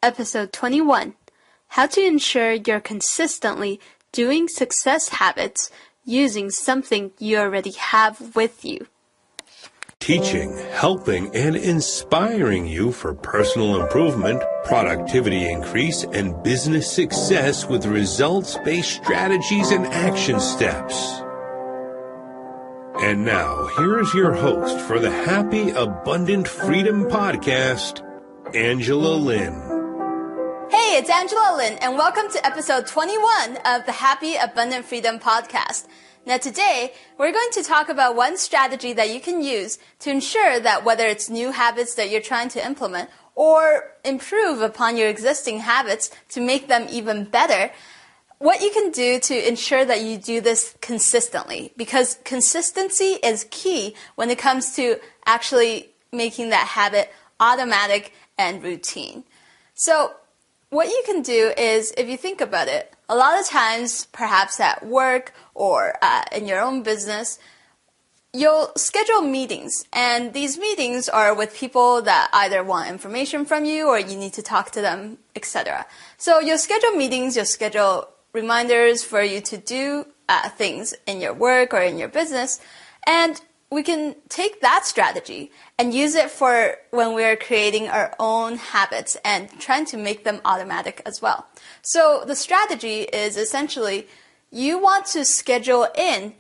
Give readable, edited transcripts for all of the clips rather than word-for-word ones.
Episode 21, How to Ensure You're Consistently Doing Success Habits Using Something You Already Have With You. Teaching, helping, and inspiring you for personal improvement, productivity increase, and business success with results-based strategies and action steps. And now, here is your host for the Happy, Abundant Freedom Podcast, Angela Lin. Hey, it's Angela Lin, and welcome to episode 21 of the Happy, Abundant Freedom Podcast. Now today, we're going to talk about one strategy that you can use to ensure that whether it's new habits that you're trying to implement or improve upon your existing habits to make them even better, what you can do to ensure that you do this consistently, because consistency is key when it comes to actually making that habit automatic and routine. So what you can do is, if you think about it, a lot of times, perhaps at work or in your own business, you'll schedule meetings, and these meetings are with people that either want information from you or you need to talk to them, etc. So you'll schedule meetings, you'll schedule reminders for you to do things in your work or in your business, and we can take that strategy and use it for when we're creating our own habits and trying to make them automatic as well. So the strategy is essentially you want to schedule in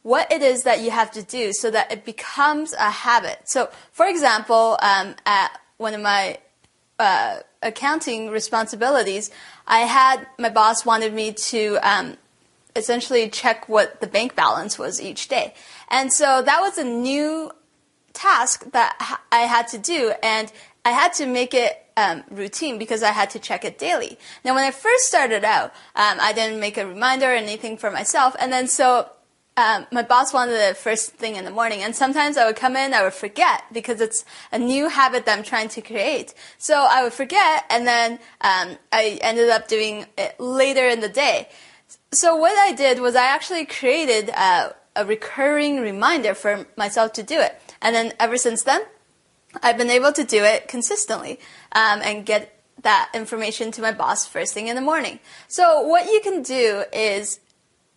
what it is that you have to do so that it becomes a habit. So for example, at one of my accounting responsibilities, my boss wanted me to essentially check what the bank balance was each day. And so that was a new task that I had to do, and I had to make it routine because I had to check it daily. Now, when I first started out, I didn't make a reminder or anything for myself, and then so my boss wanted it first thing in the morning, and sometimes I would come in, I would forget because it's a new habit that I'm trying to create. So I would forget, and then I ended up doing it later in the day. So what I did was I actually created a recurring reminder for myself to do it. And then ever since then, I've been able to do it consistently and get that information to my boss first thing in the morning. So what you can do is,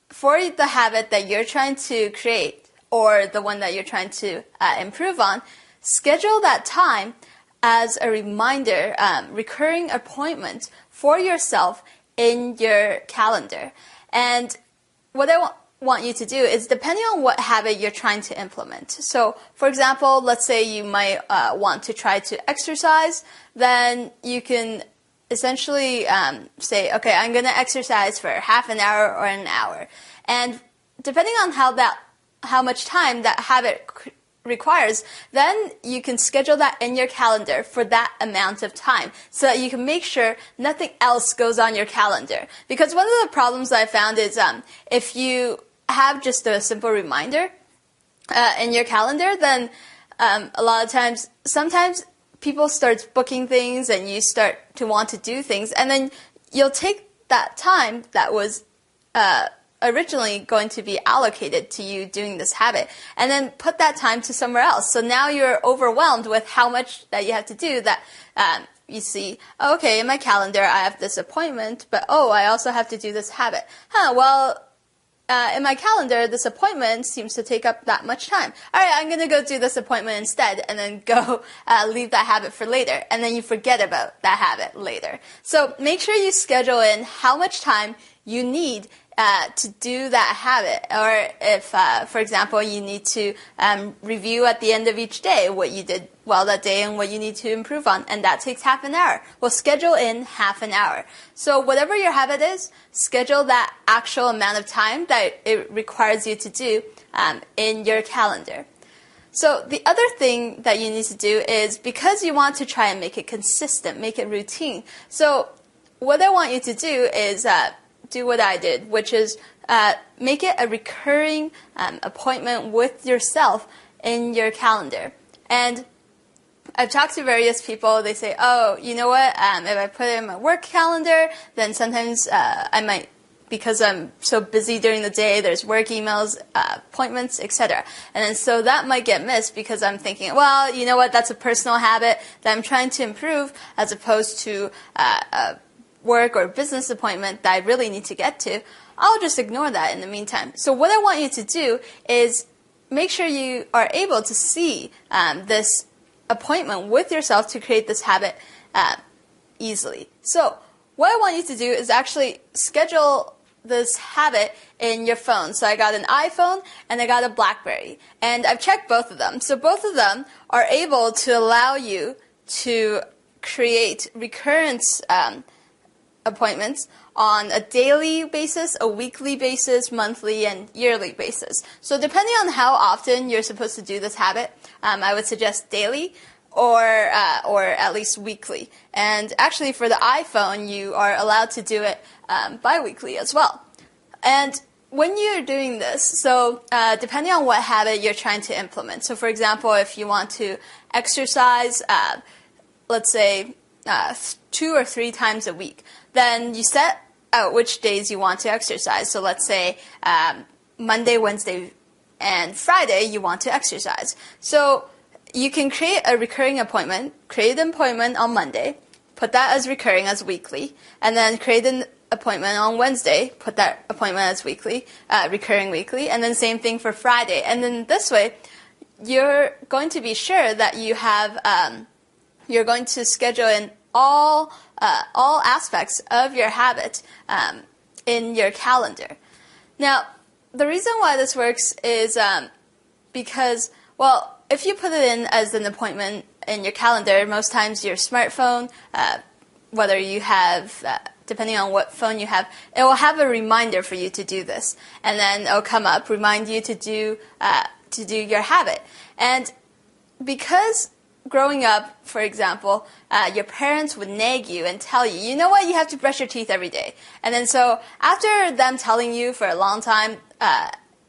for the habit that you're trying to create or the one that you're trying to improve on, schedule that time as a reminder, recurring appointment for yourself in your calendar. And what I want you to do is, depending on what habit you're trying to implement. So, for example, let's say you might want to try to exercise, then you can essentially say, okay, I'm going to exercise for half an hour or an hour. And depending on how much time that habit requires, then you can schedule that in your calendar for that amount of time so that you can make sure nothing else goes on your calendar. Because one of the problems I found is if you have just a simple reminder in your calendar, then a lot of times, sometimes people start booking things and you start to want to do things, and then you'll take that time that was originally going to be allocated to you doing this habit and then put that time to somewhere else. So now you're overwhelmed with how much that you have to do that you see, okay, in my calendar I have this appointment, but I also have to do this habit. In my calendar, this appointment seems to take up that much time. All right, I'm going to go do this appointment instead, and then go leave that habit for later. And then you forget about that habit later. So make sure you schedule in how much time you need to do that habit. Or if, for example, you need to review at the end of each day what you did well that day and what you need to improve on, and that takes half an hour. Well, schedule in half an hour. So whatever your habit is, schedule that actual amount of time that it requires you to do in your calendar. So the other thing that you need to do is, because you want to try and make it consistent, make it routine. So what I want you to do is do what I did, which is make it a recurring appointment with yourself in your calendar. And I've talked to various people. They say, oh, you know what, if I put it in my work calendar, then sometimes I might because I'm so busy during the day, there's work emails, appointments, etc. And then so that might get missed because I'm thinking, well, you know what, that's a personal habit that I'm trying to improve as opposed to a work or business appointment that I really need to get to. I'll just ignore that in the meantime. So what I want you to do is make sure you are able to see this appointment with yourself to create this habit easily. So what I want you to do is actually schedule this habit in your phone. So I got an iPhone and I got a BlackBerry, and I've checked both of them. So both of them are able to allow you to create recurrence appointments on a daily basis, a weekly basis, monthly, and yearly basis. So depending on how often you're supposed to do this habit, I would suggest daily or at least weekly. And actually for the iPhone, you are allowed to do it bi-weekly as well. And when you're doing this, so depending on what habit you're trying to implement. So for example, if you want to exercise, let's say 2 or 3 times a week, then you set out which days you want to exercise. So let's say Monday, Wednesday, and Friday you want to exercise. So you can create a recurring appointment, create an appointment on Monday, put that as recurring as weekly, and then create an appointment on Wednesday, put that appointment as weekly, recurring weekly, and then same thing for Friday. And then this way, you're going to be sure that you have, you're going to schedule in all aspects of your habit in your calendar. Now, the reason why this works is because, well, if you put it in as an appointment in your calendar, most times your smartphone, whether you have, depending on what phone you have, it will have a reminder for you to do this. And then it'll come up, remind you to do your habit. And because growing up, for example, your parents would nag you and tell you, you know what, you have to brush your teeth every day. And then so after them telling you for a long time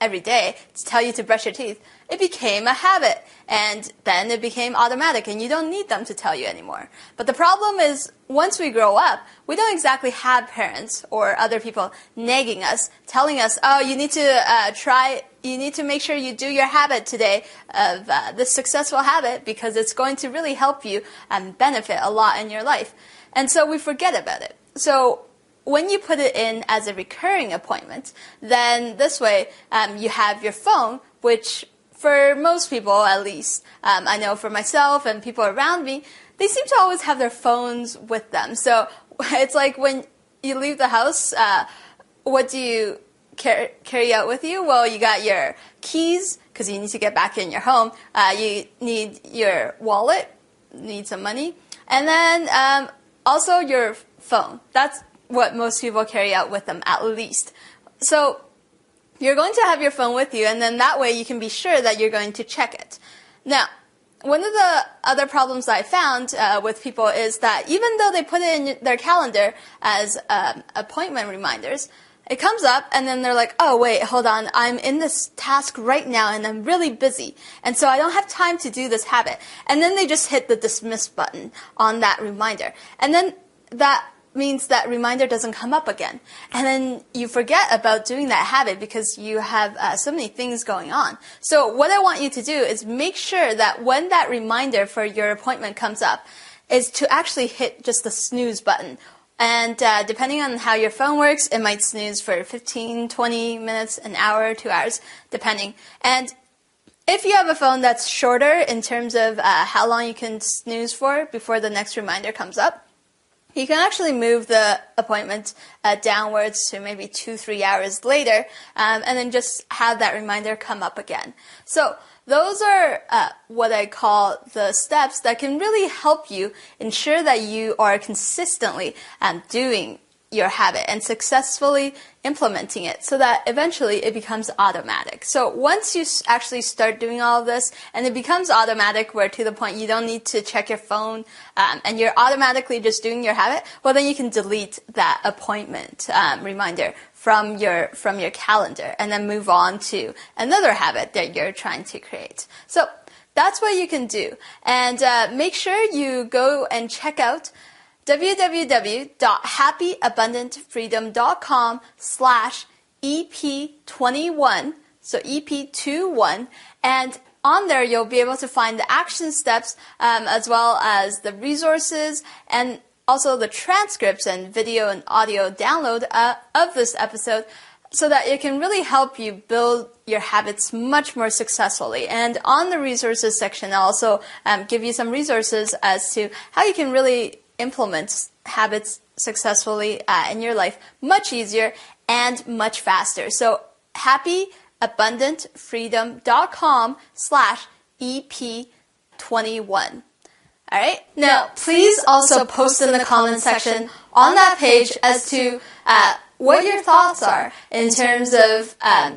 every day to tell you to brush your teeth, it became a habit. And then it became automatic, and you don't need them to tell you anymore. But the problem is, once we grow up, we don't exactly have parents or other people nagging us, telling us, oh, you need to you need to make sure you do your habit today of this successful habit because it's going to really help you and benefit a lot in your life. And so we forget about it. So when you put it in as a recurring appointment, then this way you have your phone, which for most people at least, I know for myself and people around me, they seem to always have their phones with them. So it's like when you leave the house, what do you carry out with you? Well, you got your keys because you need to get back in your home. You need your wallet, need some money, and then also your phone. That's what most people carry out with them at least. So you're going to have your phone with you, and then that way you can be sure that you're going to check it. Now, one of the other problems I found with people is that even though they put it in their calendar as appointment reminders, it comes up and then they're like, oh, wait, hold on, I'm in this task right now and I'm really busy, and so I don't have time to do this habit. And then they just hit the dismiss button on that reminder. And then that means that reminder doesn't come up again. And then you forget about doing that habit because you have so many things going on. So what I want you to do is make sure that when that reminder for your appointment comes up is to actually hit just the snooze button. And depending on how your phone works, it might snooze for 15, 20 minutes, an hour, 2 hours, depending. And if you have a phone that's shorter in terms of how long you can snooze for before the next reminder comes up, you can actually move the appointment downwards to maybe 2-3 hours later, and then just have that reminder come up again. So those are what I call the steps that can really help you ensure that you are consistently doing your habit and successfully implementing it so that eventually it becomes automatic. So once you actually start doing all of this and it becomes automatic where to the point you don't need to check your phone and you're automatically just doing your habit, well then you can delete that appointment reminder from your calendar and then move on to another habit that you're trying to create. So that's what you can do. And make sure you go and check out www.happyabundantfreedom.com/EP21, so EP21, and on there you'll be able to find the action steps as well as the resources and also the transcripts and video and audio download of this episode, so that it can really help you build your habits much more successfully. And on the resources section, I'll also give you some resources as to how you can really implement habits successfully in your life much easier and much faster. So happyabundantfreedom.com/EP21. All right. Now, please also post in the comment section on that page as to what your thoughts are in terms of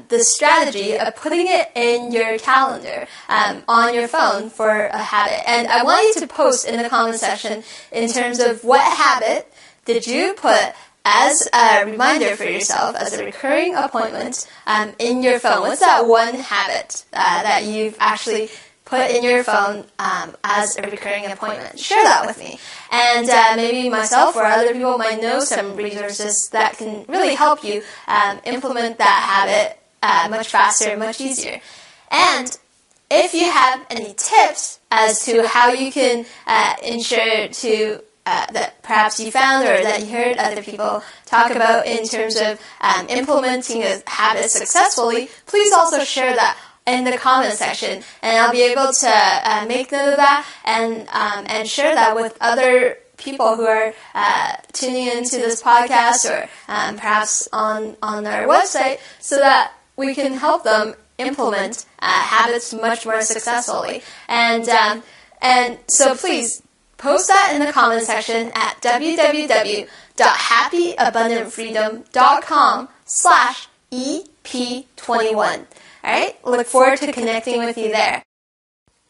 the strategy of putting it in your calendar on your phone for a habit. And I want you to post in the comment section in terms of what habit did you put as a reminder for yourself, as a recurring appointment in your phone. What's that one habit that you've actually put in your phone as a recurring appointment? Share that with me. And maybe myself or other people might know some resources that can really help you implement that habit much faster, much easier. And if you have any tips as to how you can ensure to that perhaps you found or that you heard other people talk about in terms of implementing a habit successfully, please also share that in the comment section, and I'll be able to make note of that and share that with other people who are tuning into this podcast or perhaps on our website, so that we can help them implement habits much more successfully. And so please post that in the comment section at www.happyabundantfreedom.com/EP21. All right, look forward to connecting with you there.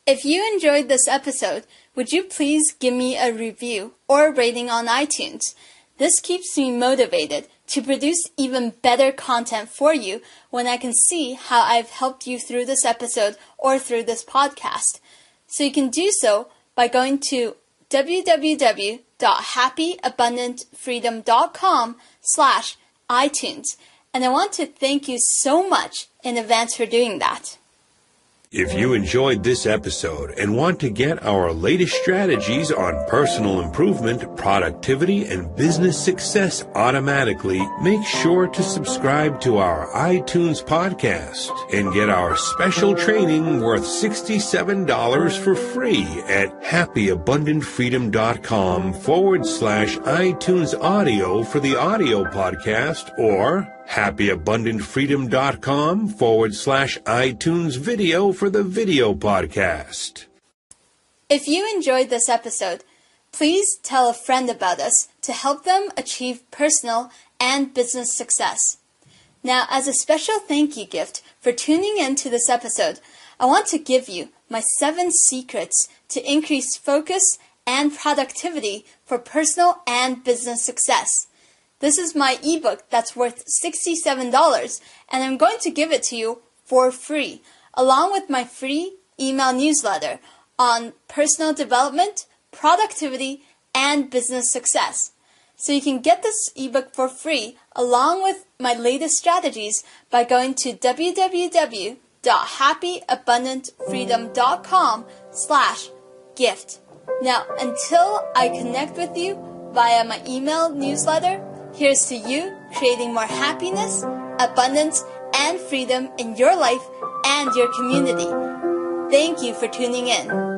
If you enjoyed this episode, would you please give me a review or rating on iTunes? This keeps me motivated to produce even better content for you when I can see how I've helped you through this episode or through this podcast. So you can do so by going to www.happyabundantfreedom.com/iTunes. And I want to thank you so much in advance for doing that. If you enjoyed this episode and want to get our latest strategies on personal improvement, productivity, and business success automatically, make sure to subscribe to our iTunes podcast and get our special training worth $67 for free at happyabundantfreedom.com/iTunes audio for the audio podcast, or happyabundantfreedom.com/iTunes video for the video podcast. If you enjoyed this episode, please tell a friend about us to help them achieve personal and business success. Now, as a special thank you gift for tuning in to this episode, I want to give you my 7 secrets to increase focus and productivity for personal and business success. This is my ebook that's worth $67, and I'm going to give it to you for free, along with my free email newsletter on personal development, productivity, and business success. So you can get this ebook for free, along with my latest strategies, by going to www.happyabundantfreedom.com/gift. Now, until I connect with you via my email newsletter, here's to you creating more happiness, abundance, and freedom in your life and your community. Thank you for tuning in.